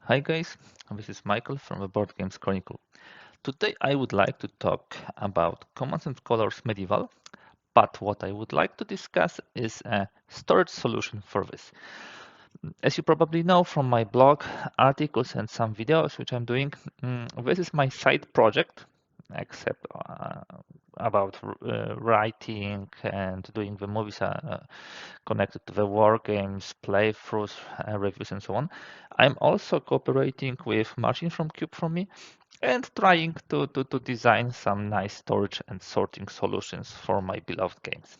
Hi guys, this is Michael from the Board Games Chronicle. Today I would like to talk about Commands and Colors Medieval, but what I would like to discuss is a storage solution for this. As you probably know from my blog, articles and some videos which I'm doing, this is my side project, except about writing and doing the movies connected to the war games, playthroughs, reviews, and so on. I'm also cooperating with Marcin from Cube4Me and trying to design some nice storage and sorting solutions for my beloved games.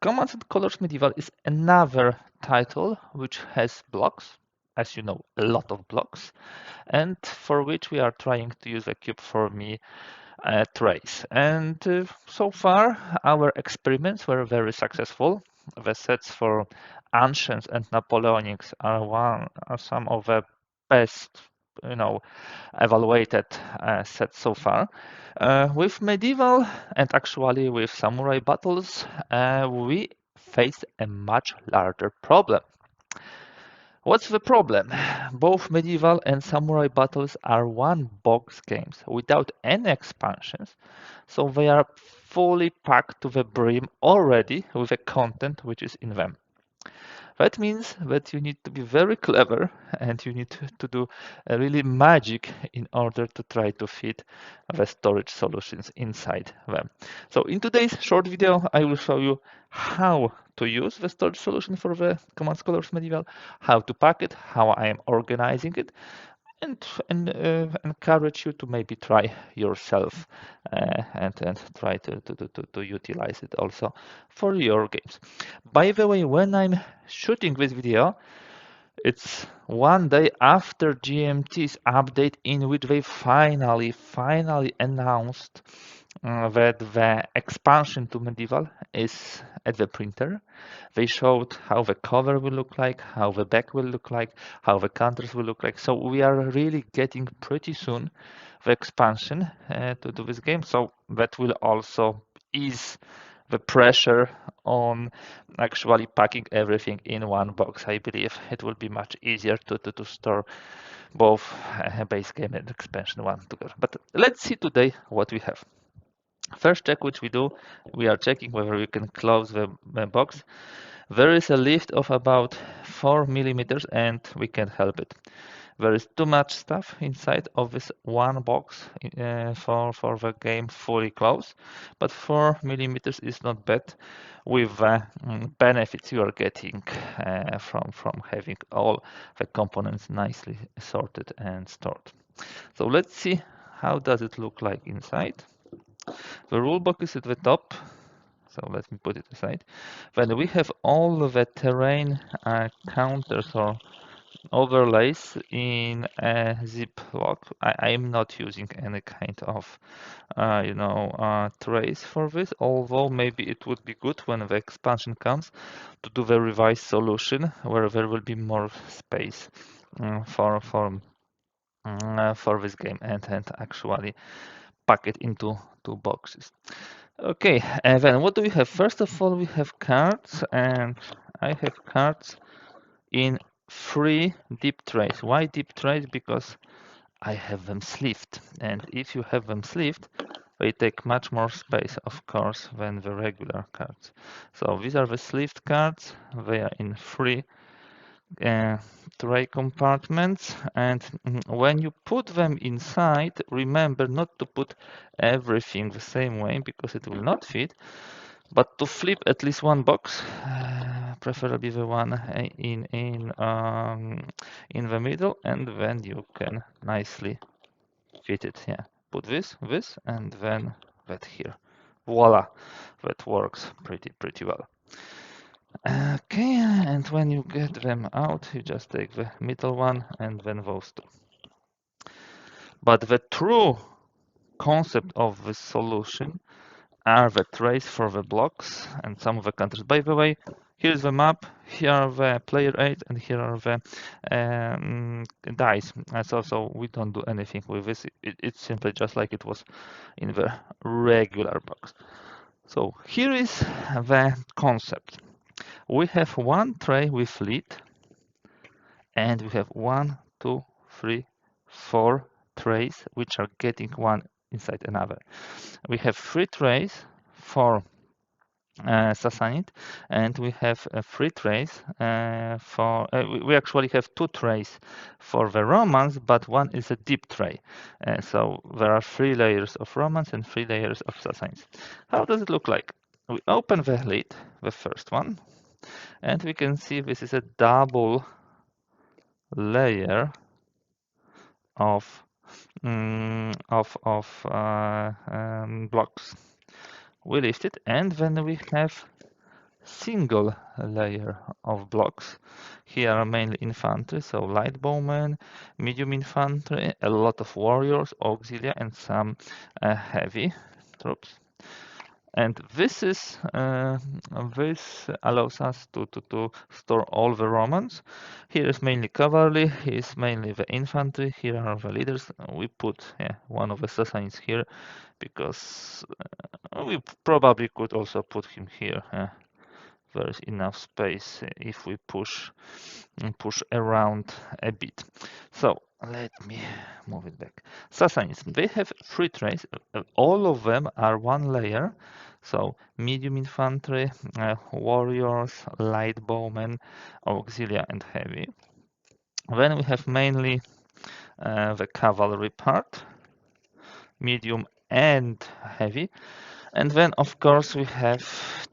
Commands and Colors Medieval is another title which has blocks, as you know, a lot of blocks, and for which we are trying to use a Cube4Me trace. And so far, our experiments were very successful. The sets for Ancients and Napoleonics are some of the best, evaluated sets so far. With medieval and actually with samurai battles, we face a much larger problem. What's the problem? Both medieval and samurai battles are one box games without any expansions, so they are fully packed to the brim already with the content which is in them. That means that you need to be very clever and you need to do a really magic in order to try to fit the storage solutions inside them. So in today's short video, I will show you how to use the storage solution for the Commands Colors Medieval, how to pack it, how I am organizing it, and encourage you to maybe try yourself and try to utilize it also for your games. By the way, when I'm shooting this video, it's one day after GMT's update in which they finally announced that the expansion to Medieval is at the printer. They showed how the cover will look like, how the back will look like, how the counters will look like. So we are really getting pretty soon the expansion to do this game. So that will also ease the pressure on actually packing everything in one box. I believe it will be much easier to store both base game and expansion one together. But let's see today what we have. First check which we do, we are checking whether we can close the box. There is a lift of about 4 millimeters and we can't help it. There is too much stuff inside of this one box for the game fully closed, but 4 millimeters is not bad with the benefits you are getting from having all the components nicely sorted and stored. So let's see how does it look like inside. The rulebook is at the top, so let me put it aside. Then we have all the terrain counters or overlays in a ziploc. I am not using any kind of trace for this, although maybe it would be good when the expansion comes to do the revised solution where there will be more space for this game and actually pack it into two boxes. Okay, and then what do we have? First of all, we have cards, and I have cards in 3 deep trays. Why deep trays? Because I have them sleeved, and if you have them sleeved, they take much more space, of course, than the regular cards. So these are the sleeved cards. They are in 3 tray compartments, and when you put them inside, remember not to put everything the same way because it will not fit, but to flip at least one box, preferably the one in the middle, and then you can nicely fit it. Yeah, put this, and then that here. Voila, that works pretty well. Okay, and when you get them out, you just take the middle one and then those two. But the true concept of this solution are the trays for the blocks and some of the countries. By the way, here's the map, here are the player aids, and here are the dice. So we don't do anything with this. It's simply just like it was in the regular box. So here is the concept. We have one tray with lid, and we have 1, 2, three, four trays, which are getting one inside another. We have three trays for Sassanid, and we have three trays for. We actually have two trays for the romance, but one is a deep tray. So there are three layers of romance and three layers of Sassanids. How does it look like? We open the lid, the first one, and we can see this is a double layer of blocks. We lift it, and then we have single layer of blocks. Here are mainly infantry, so light bowmen, medium infantry, a lot of warriors, auxilia, and some heavy troops. And this allows us to store all the Romans. Here is mainly cavalry, here is mainly the infantry, here are the leaders. We put one of the Sassanids here because we probably could also put him here. There is enough space if we push around a bit. So let me move it back. Sassanids, they have three trays. All of them are one layer. So medium infantry, warriors, light bowmen, auxilia, and heavy. Then we have mainly the cavalry part, medium and heavy. And then, of course, we have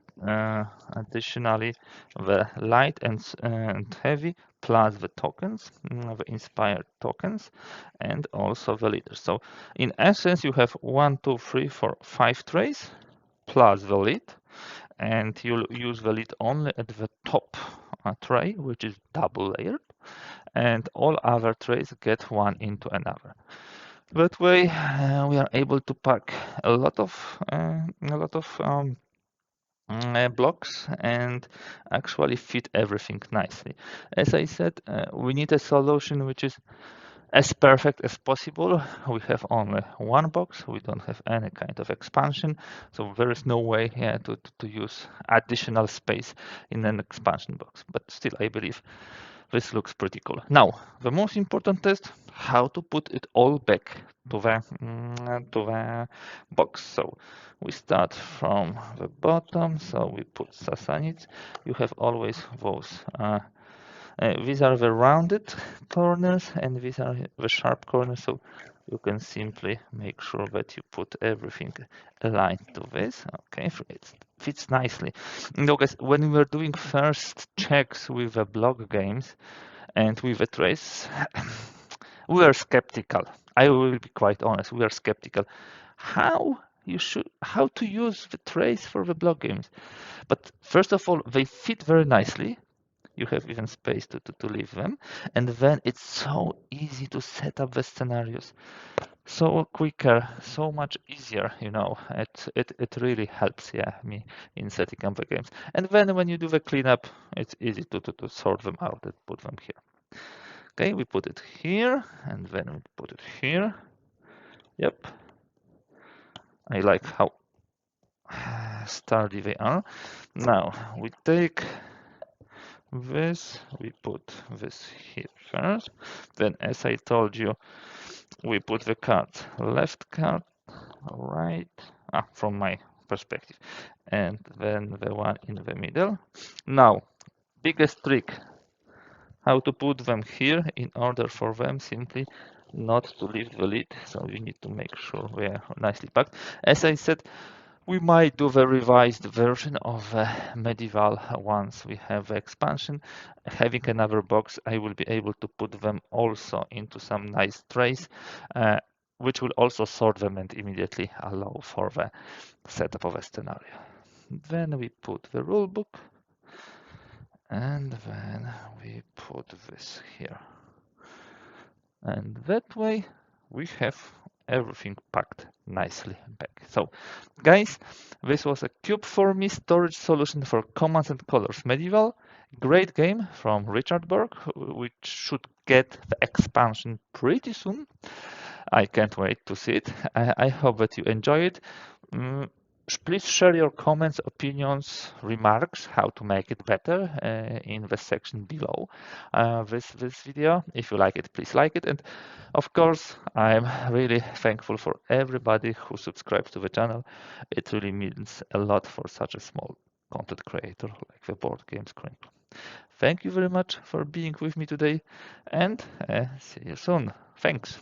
additionally the light and heavy, plus the tokens, the inspired tokens, and also the leaders. So in essence, you have 1, 2, 3, 4, 5 trays, plus the lid, and you'll use the lid only at the top tray, which is double layered, and all other trays get one into another. That way, we are able to pack a lot of blocks and actually fit everything nicely. As I said, we need a solution which is as perfect as possible. We have only one box. We don't have any kind of expansion, so there is no way to use additional space in an expansion box. But still, I believe this looks pretty cool. Now, the most important test, how to put it all back to the box. So we start from the bottom. So we put Sassanids. You have always those. These are the rounded corners, and these are the sharp corners. So you can simply make sure that you put everything aligned to this. Okay, it fits nicely. You guys, when we were doing first checks with the block games and with the trays, we were skeptical. I will be quite honest. We are skeptical. How to use the trays for the block games? But first of all, they fit very nicely. You have even space to leave them, and then it's so easy to set up the scenarios, so quicker, so much easier. It really helps me in setting up the games. And then when you do the cleanup, it's easy to sort them out and put them here. Okay, we put it here, and then we put it here. Yep, I like how sturdy they are. Now we take this, we put this here first. Then, as I told you, we put the cards left card, right, from my perspective, and then the one in the middle. Now, biggest trick, how to put them here in order for them simply not to leave the lid. So you need to make sure they are nicely packed. As I said, we might do the revised version of Medieval once we have the expansion. Having another box, I will be able to put them also into some nice trays, which will also sort them and immediately allow for the setup of a scenario. Then we put the rulebook, and then we put this here. And that way we have everything packed nicely back. So guys, this was a Cube4Me storage solution for Commands and Colors Medieval. Great game from Richard Berg, which should get the expansion pretty soon. I can't wait to see it. I hope that you enjoy it. Please share your comments, opinions, remarks, how to make it better in the section below this video. If you like it, please like it. And of course, I'm really thankful for everybody who subscribes to the channel. It really means a lot for such a small content creator like the Board Games Chronicle. Thank you very much for being with me today, and see you soon. Thanks.